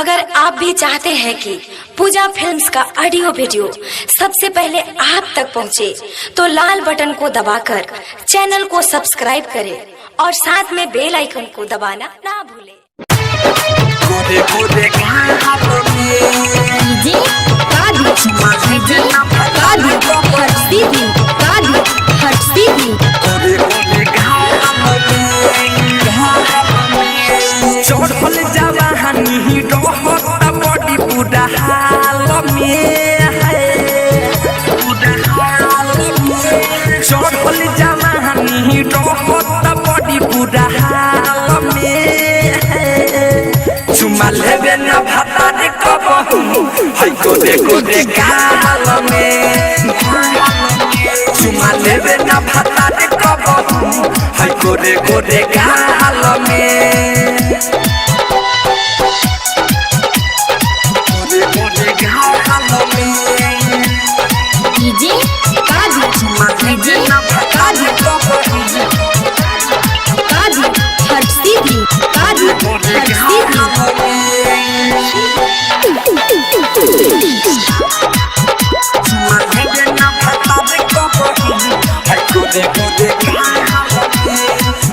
अगर आप भी चाहते हैं कि पूजा फिल्म्स का ऑडियो वीडियो सबसे पहले आप तक पहुंचे, तो लाल बटन को दबाकर चैनल को सब्सक्राइब करें और साथ में बेल आइकन को दबाना ना भूलें। चढ़ल जवानी रहता बड़ी पूरा हाल में है, चढ़ल जवानी रहता बड़ी पूरा हाल में है। चुमा लेबे न भाता रे कबहू है गोरे गाल में, चुमा लेबे न भाता रे कबहू है गोरे गाल में।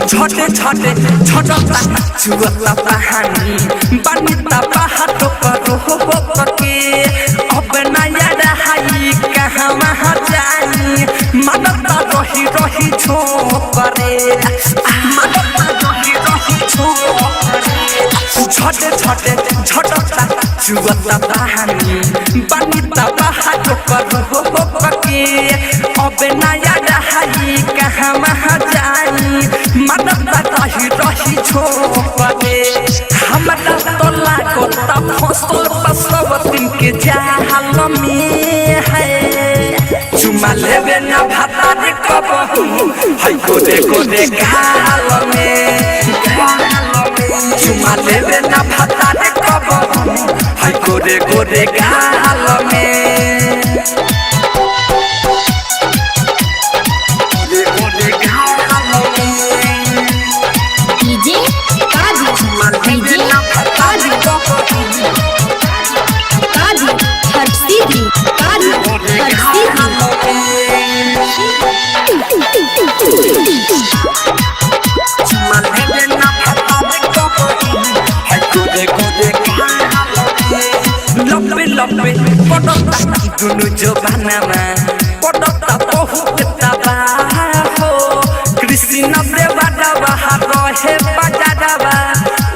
छोटे छोटे छोटा चुअता कहानी बनिता पहाड़ पर हो के अब नया रहाई कहाँ वहाँ जाई मदता रही रही छोकरे, मदता रही रही छोकरे। छोटे छोटे छोटा चुअता कहानी बनिता पहाड़ पर हो के अब नया रहाई कहाँ वहाँ जाई मदता रही रही छोकरे। हमरा तो लागता फसल पसवतिन के जाल में है। चुमा लेबे न भाता रे कबहू है गोरे गाल में, चुमा लेबे न भाता रे कबहू है गोरे गाल में। लपे पड़ता दुनु जबानामा पड़ता बहुत तबाह हो। कृष्ण देवा दवा रहे बजारवा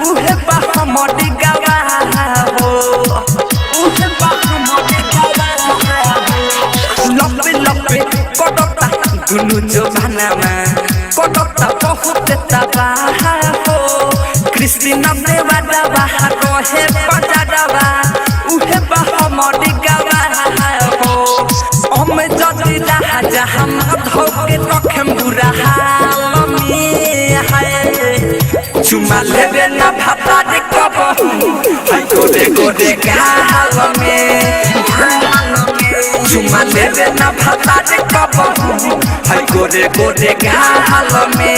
उहे बा हमर गवा हो, उहे बा हमर गवा हो। लपे पड़ता दुनु जबानामा पड़ता बहुत तबाह हो। कृष्ण देवा दवा रहे बजारवा उहे बा हमर गवा हो। हम जदी राजा हम धोके रखेम बुरा हाल में है। चुमा लेबे न भाता रे कबहू है गोरे गाल में, चुमा लेबे न भाता रे कबहू है गोरे गाल में।